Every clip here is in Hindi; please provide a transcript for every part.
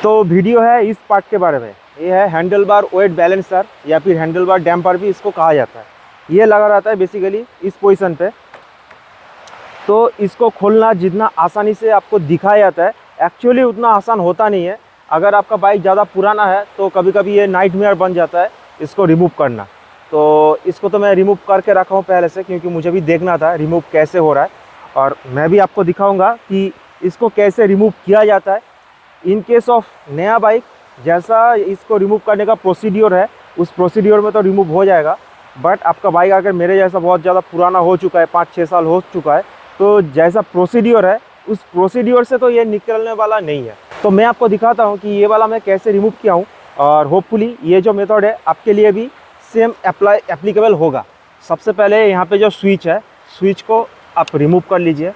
तो वीडियो है इस पार्ट के बारे में। ये है हैंडल बार वेट बैलेंसर या फिर हैंडल बार डैम्पर भी इसको कहा जाता है। ये लगा रहता है बेसिकली इस पोजीशन पे। तो इसको खोलना जितना आसानी से आपको दिखाया जाता है, एक्चुअली उतना आसान होता नहीं है। अगर आपका बाइक ज़्यादा पुराना है तो कभी कभी ये नाइटमेयर बन जाता है इसको रिमूव करना। तो इसको तो मैं रिमूव करके रखा हूँ पहले से, क्योंकि मुझे भी देखना था रिमूव कैसे हो रहा है, और मैं भी आपको दिखाऊंगा कि इसको कैसे रिमूव किया जाता है। इन केस ऑफ नया बाइक जैसा इसको रिमूव करने का प्रोसीड्योर है उस प्रोसीड्योर में तो रिमूव हो जाएगा, बट आपका बाइक अगर मेरे जैसा बहुत ज़्यादा पुराना हो चुका है, 5-6 साल हो चुका है, तो जैसा प्रोसीड्योर है उस प्रोसीड्योर से तो ये निकलने वाला नहीं है। तो मैं आपको दिखाता हूँ कि ये वाला मैं कैसे रिमूव किया हूँ, और होपफुली ये जो मेथड है आपके लिए भी सेम एप्लीकेबल होगा। सबसे पहले यहाँ पे जो स्विच है, स्विच को आप रिमूव कर लीजिए।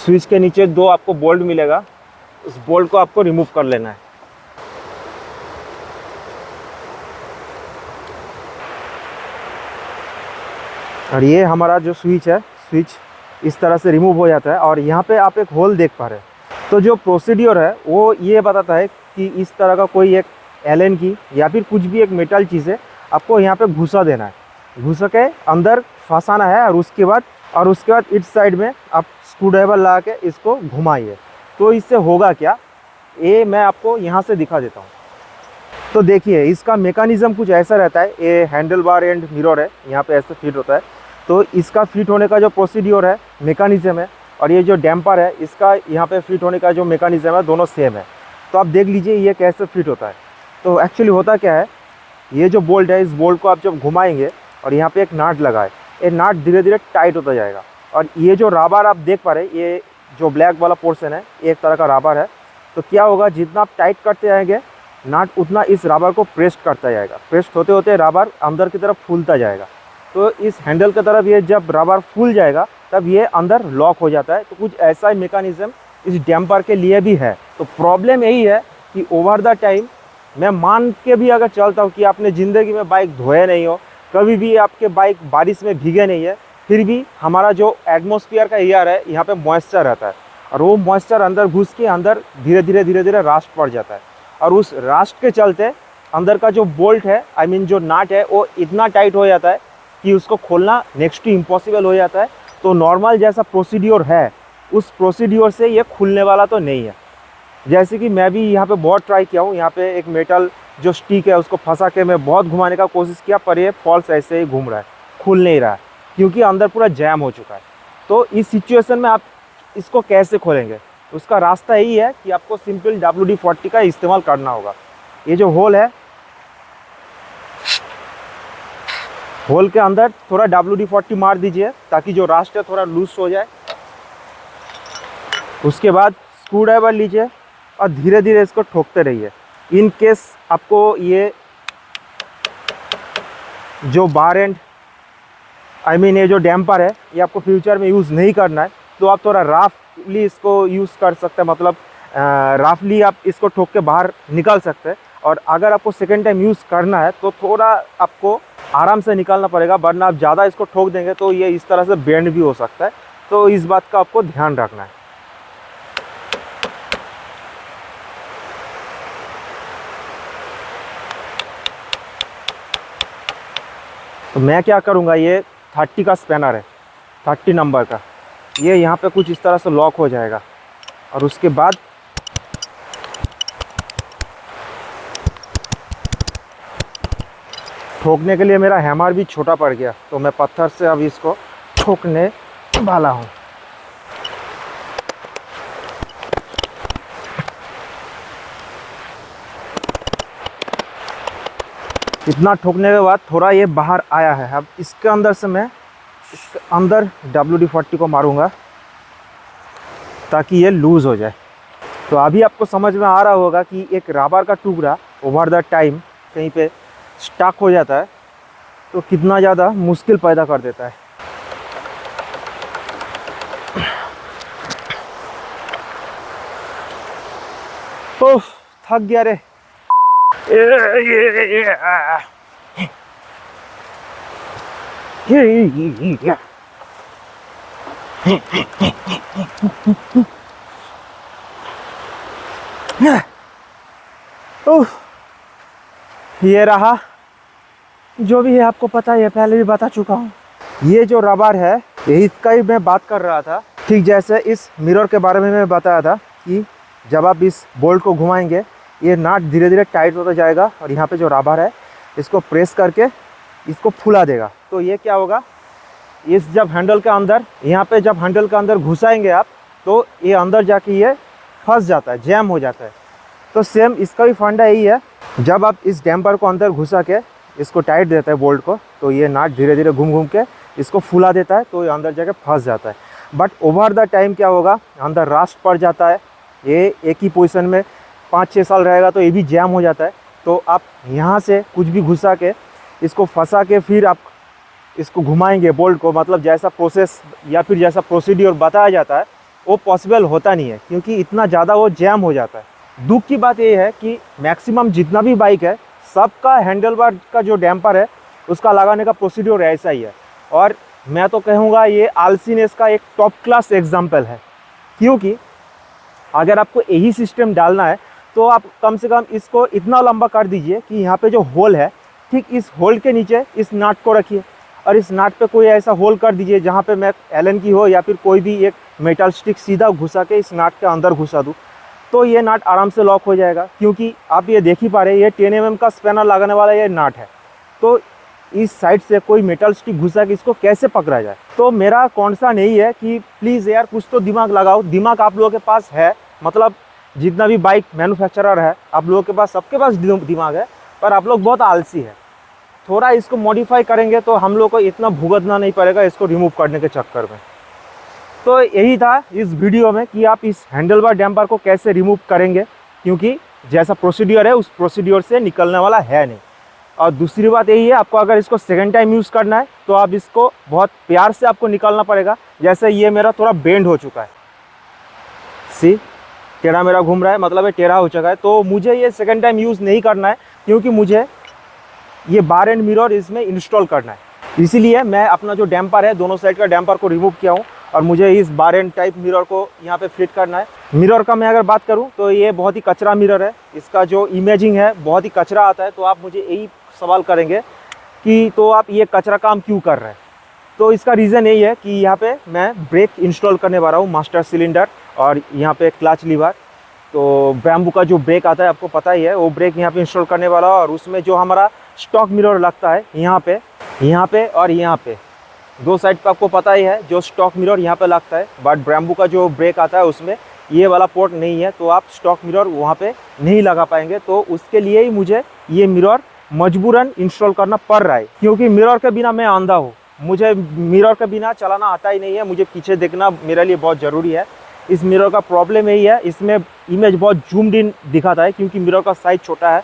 स्विच के नीचे 2 आपको बोल्ट मिलेगा, उस बोल्ट को आपको रिमूव कर लेना है। और ये हमारा जो स्विच है, स्विच इस तरह से रिमूव हो जाता है। और यहाँ पे आप एक होल देख पा रहे हैं। तो जो प्रोसीड्योर है वो ये बताता है कि इस तरह का कोई एक एलन की या फिर कुछ भी एक मेटल चीज़ है आपको यहाँ पे घुसा देना है, घुसा के अंदर फंसाना है, और उसके बाद इस साइड में आप स्क्रू ड्राइवर लगा के इसको घुमाइए। तो इससे होगा क्या, ये मैं आपको यहाँ से दिखा देता हूँ। तो देखिए इसका मेकानिज़म कुछ ऐसा रहता है। ये हैंडल बार एंड मिरर है, यहाँ पे ऐसे फिट होता है। तो इसका फिट होने का जो प्रोसीड्योर है, मेकानिज़म है, और ये जो डैम्पर है इसका यहाँ पे फिट होने का जो मेकानिज़म है, दोनों सेम है। तो आप देख लीजिए ये कैसे फिट होता है। तो एक्चुअली होता क्या है, ये जो बोल्ट है, इस बोल्ट को आप जब घुमाएंगे और यहाँ पे एक नाट लगा है, ये नाट धीरे धीरे टाइट होता जाएगा। और ये जो रबर आप देख पा रहे हैं, ये जो ब्लैक वाला पोर्शन है, एक तरह का रबर है। तो क्या होगा, जितना आप टाइट करते जाएंगे नाट उतना इस रबर को प्रेस करता जाएगा। प्रेस होते होते रबर अंदर की तरफ फूलता जाएगा। तो इस हैंडल की तरफ ये जब रबर फूल जाएगा तब ये अंदर लॉक हो जाता है। तो कुछ ऐसा ही मेकानिज़म इस डैम्पर के लिए भी है। तो प्रॉब्लम यही है कि ओवर द टाइम, मैं मान के भी अगर चलता हूँ कि आपने ज़िंदगी में बाइक धोए नहीं हो, कभी भी आपके बाइक बारिश में भीगे नहीं है, फिर भी हमारा जो एटमॉस्फेयर का एयर है यहाँ पे मॉइस्चर रहता है, और वो मॉइस्चर अंदर घुस के अंदर धीरे धीरे रास्ट पड़ जाता है। और उस रास्ट के चलते अंदर का जो बोल्ट है, आई मीन जो नाट है, वो इतना टाइट हो जाता है कि उसको खोलना नेक्स्ट टू इम्पॉसिबल हो जाता है। तो नॉर्मल जैसा प्रोसीड्योर है उस प्रोसीड्योर से ये खुलने वाला तो नहीं है। जैसे कि मैं भी यहाँ पे बहुत ट्राई किया हूँ, यहाँ पे एक मेटल जो स्टिक है उसको फंसा के मैं बहुत घुमाने का कोशिश किया, पर ये फॉल्स ऐसे ही घूम रहा है, खुल नहीं रहा है, क्योंकि अंदर पूरा जैम हो चुका है। तो इस सिचुएशन में आप इसको कैसे खोलेंगे, उसका रास्ता यही है कि आपको सिंपल WD-40 का इस्तेमाल करना होगा। ये जो होल है, होल के अंदर थोड़ा WD-40 मार दीजिए ताकि जो रास्ट है थोड़ा लूज हो जाए। उसके बाद स्क्रू ड्राइवर लीजिए और धीरे धीरे इसको ठोकते रहिए। इन केस आपको ये जो बार एंड, आई मीन ये जो डैम्पर है, ये आपको फ्यूचर में यूज़ नहीं करना है, तो आप थोड़ा रफली इसको यूज़ कर सकते हैं। मतलब रफली आप इसको ठोक के बाहर निकाल सकते हैं। और अगर आपको सेकेंड टाइम यूज़ करना है तो थोड़ा आपको आराम से निकालना पड़ेगा, वरना आप ज़्यादा इसको ठोक देंगे तो ये इस तरह से बेंड भी हो सकता है। तो इस बात का आपको ध्यान रखना है। तो मैं क्या करूँगा, ये 30 का स्पैनर है, 30 नंबर का, ये यहाँ पे कुछ इस तरह से लॉक हो जाएगा। और उसके बाद ठोकने के लिए मेरा हैमर भी छोटा पड़ गया, तो मैं पत्थर से अब इसको ठोकने वाला हूँ। इतना ठोकने के बाद थोड़ा ये बाहर आया है। अब इसके अंदर से मैं इसके अंदर WD-40 को मारूंगा ताकि ये लूज़ हो जाए। तो अभी आपको समझ में आ रहा होगा कि एक रबर का टुकड़ा ओवर द टाइम कहीं पे स्टक हो जाता है तो कितना ज़्यादा मुश्किल पैदा कर देता है। ओह, थक गया रे। ये रहा, जो भी है आपको पता है, पहले भी बता चुका हूँ। ये जो रबर है यही इसका ही मैं बात कर रहा था। ठीक जैसे इस मिरर के बारे में मैं बताया था कि जब आप इस बोल्ट को घुमाएंगे ये नाट धीरे धीरे टाइट होता जाएगा और यहाँ पे जो रबर है इसको प्रेस करके इसको फुला देगा। तो ये क्या होगा, इस जब हैंडल के अंदर, यहाँ पे जब हैंडल के अंदर घुसाएंगे आप तो ये अंदर जाके ये फंस जाता है, जैम हो जाता है। तो सेम इसका भी फंडा यही है, जब आप इस डैम्पर को अंदर घुसा के इसको टाइट देता है बोल्ट को, तो ये नाट धीरे धीरे घूम घूम के इसको फुला देता है, तो ये अंदर जाके फंस जाता है। बट ओवर द टाइम क्या होगा, अंदर रास्ट पड़ जाता है, ये एक ही पोजीशन में 5-6 साल रहेगा तो ये भी जैम हो जाता है। तो आप यहाँ से कुछ भी घुसा के इसको फंसा के फिर आप इसको घुमाएंगे बोल्ट को, मतलब जैसा प्रोसेस या फिर जैसा प्रोसीड्योर बताया जाता है वो पॉसिबल होता नहीं है, क्योंकि इतना ज़्यादा वो जैम हो जाता है। दुख की बात ये है कि मैक्सिमम जितना भी बाइक है सबका हैंडल बार का जो डैम्पर है उसका लगाने का प्रोसीड्योर ऐसा ही है। और मैं तो कहूँगा ये आलसीनेस का एक टॉप क्लास एग्जाम्पल है, क्योंकि अगर आपको यही सिस्टम डालना है तो आप कम से कम इसको इतना लंबा कर दीजिए कि यहाँ पे जो होल है ठीक इस होल के नीचे इस नाट को रखिए और इस नाट पे कोई ऐसा होल कर दीजिए जहाँ पे मैं एलन की हो या फिर कोई भी एक मेटल स्टिक सीधा घुसा के इस नाट के अंदर घुसा दूँ, तो ये नाट आराम से लॉक हो जाएगा। क्योंकि आप ये देख ही पा रहे हैं ये 10 mm का स्पैनर लगाने वाला ये नाट है, तो इस साइड से कोई मेटल स्टिक घुसा के इसको कैसे पकड़ा जाए। तो मेरा कौन सा नहीं है कि प्लीज़ यार कुछ तो दिमाग लगाओ। दिमाग आप लोगों के पास है, मतलब जितना भी बाइक मैन्युफैक्चरर है आप लोगों के पास, सबके पास दिमाग है, पर आप लोग बहुत आलसी है। थोड़ा इसको मॉडिफाई करेंगे तो हम लोग को इतना भुगतना नहीं पड़ेगा इसको रिमूव करने के चक्कर में। तो यही था इस वीडियो में कि आप इस हैंडल बार डैम्पर को कैसे रिमूव करेंगे, क्योंकि जैसा प्रोसीड्योर है उस प्रोसीड्योर से निकलने वाला है नहीं। और दूसरी बात यही है, आपको अगर इसको सेकेंड टाइम यूज़ करना है तो आप इसको बहुत प्यार से आपको निकालना पड़ेगा। जैसे ये मेरा थोड़ा बेंड हो चुका है, सी टेढ़ा मेरा घूम रहा है, मतलब ये टेढ़ा हो चुका है। तो मुझे ये सेकेंड टाइम यूज़ नहीं करना है, क्योंकि मुझे ये बार एंड मिरर इसमें इंस्टॉल करना है। इसीलिए मैं अपना जो डैम्पर है दोनों साइड का डैम्पर को रिमूव किया हूँ और मुझे इस बार एंड टाइप मिरर को यहाँ पे फिट करना है। मिरर का मैं अगर बात करूँ तो ये बहुत ही कचरा मिरर है, इसका जो इमेजिंग है बहुत ही कचरा आता है। तो आप मुझे यही सवाल करेंगे कि तो आप ये कचरा काम क्यों कर रहे हैं। तो इसका रीज़न यही है कि यहाँ पे मैं ब्रेक इंस्टॉल करने वाला हूँ, मास्टर सिलेंडर और यहाँ पे क्लच लीवर। तो बैम्बू का जो ब्रेक आता है आपको पता ही है, वो ब्रेक यहाँ पे इंस्टॉल करने वाला है। और उसमें जो हमारा स्टॉक मिरर लगता है यहाँ पे और यहाँ पे दो साइड पे आपको पता ही है जो स्टॉक मिरर यहाँ पे लगता है। बट बैम्बू का जो ब्रेक आता है उसमें ये वाला पोर्ट नहीं है, तो आप स्टॉक मिरर वहाँ पे नहीं लगा पाएंगे। तो उसके लिए ही मुझे ये मिरर मजबूरन इंस्टॉल करना पड़ रहा है, क्योंकि मिरर के बिना मैं अंधा हूँ, मुझे मिरर के बिना चलाना आता ही नहीं है। मुझे पीछे देखना मेरे लिए बहुत ज़रूरी है। इस मिरर का प्रॉब्लम यही है, इसमें इमेज बहुत जूम्ड इन दिखाता है, क्योंकि मिरर का साइज़ छोटा है।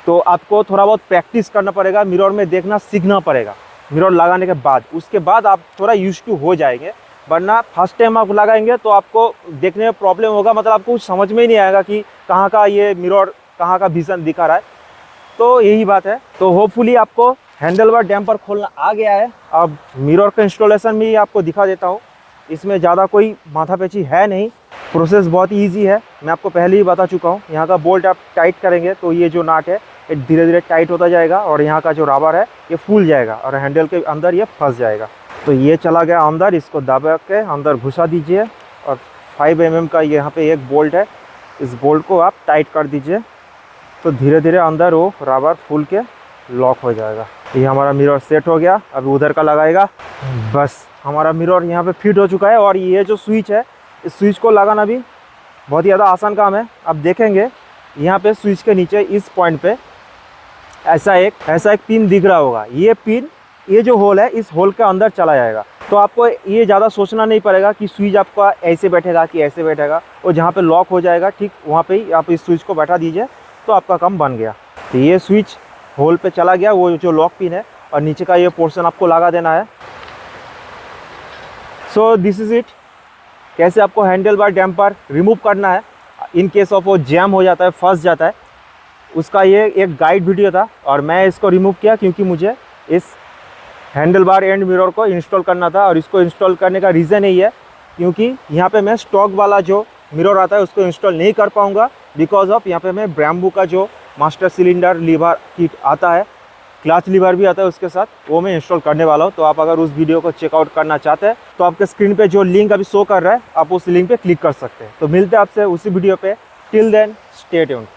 तो आपको थोड़ा बहुत प्रैक्टिस करना पड़ेगा, मिरर में देखना सीखना पड़ेगा मिरर लगाने के बाद। उसके बाद आप थोड़ा यूज टू हो जाएंगे, वरना फर्स्ट टाइम आप लगाएंगे तो आपको देखने में प्रॉब्लम होगा, मतलब आपको कुछ समझ में ही नहीं आएगा कि कहाँ का ये मिरर कहाँ का विजन दिखा रहा है। तो यही बात है। तो होपफुली आपको हैंडल बार डैम्पर खोलना आ गया है। अब मिरर का इंस्टॉलेशन भी आपको दिखा देता हूँ। इसमें ज़्यादा कोई माथापेची है नहीं, प्रोसेस बहुत ही ईजी है, मैं आपको पहले ही बता चुका हूँ। यहाँ का बोल्ट आप टाइट करेंगे तो ये जो नाट है ये धीरे धीरे टाइट होता जाएगा और यहाँ का जो रबर है ये फूल जाएगा और हैंडल के अंदर ये फंस जाएगा। तो ये चला गया अंदर, इसको दबा के अंदर घुसा दीजिए और 5 mm का यहाँ पे एक बोल्ट है, इस बोल्ट को आप टाइट कर दीजिए तो धीरे धीरे अंदर वो रबर फूल के लॉक हो जाएगा। ये हमारा मिरर सेट हो गया। अब उधर का लगाएगा, बस हमारा मिरर यहाँ पे फिट हो चुका है। और ये जो स्विच है, इस स्विच को लगाना भी बहुत ही ज़्यादा आसान काम है। अब देखेंगे यहाँ पे स्विच के नीचे इस पॉइंट पे ऐसा एक पिन दिख रहा होगा। ये पिन, ये जो होल है इस होल के अंदर चला जाएगा। तो आपको ये ज़्यादा सोचना नहीं पड़ेगा कि स्विच आपका ऐसे बैठेगा कि ऐसे बैठेगा, और जहाँ पे लॉक हो जाएगा ठीक वहाँ पे ही आप इस स्विच को बैठा दीजिए तो आपका काम बन गया। तो ये स्विच होल पे चला गया, वो जो लॉक पिन है, और नीचे का ये पोर्शन आपको लगा देना है। सो दिस इज़ इट, कैसे आपको हैंडल बार डैम्पर रिमूव करना है इन केस ऑफ वो जैम हो जाता है, फंस जाता है, उसका ये एक गाइड वीडियो था। और मैं इसको रिमूव किया क्योंकि मुझे इस हैंडल बार एंड मिरर को इंस्टॉल करना था। और इसको इंस्टॉल करने का रीज़न यही है क्योंकि यहाँ पे मैं स्टॉक वाला जो मिरर आता है उसको इंस्टॉल नहीं कर पाऊँगा, बिकॉज ऑफ यहाँ पे मैं ब्राम्बू का जो मास्टर सिलेंडर लीवर किट आता है, क्लच लीवर भी आता है उसके साथ, वो मैं इंस्टॉल करने वाला हूँ। तो आप अगर उस वीडियो को चेकआउट करना चाहते हैं तो आपके स्क्रीन पे जो लिंक अभी शो कर रहा है, आप उस लिंक पे क्लिक कर सकते हैं। तो मिलते हैं आपसे उसी वीडियो पे। Till then stay tuned.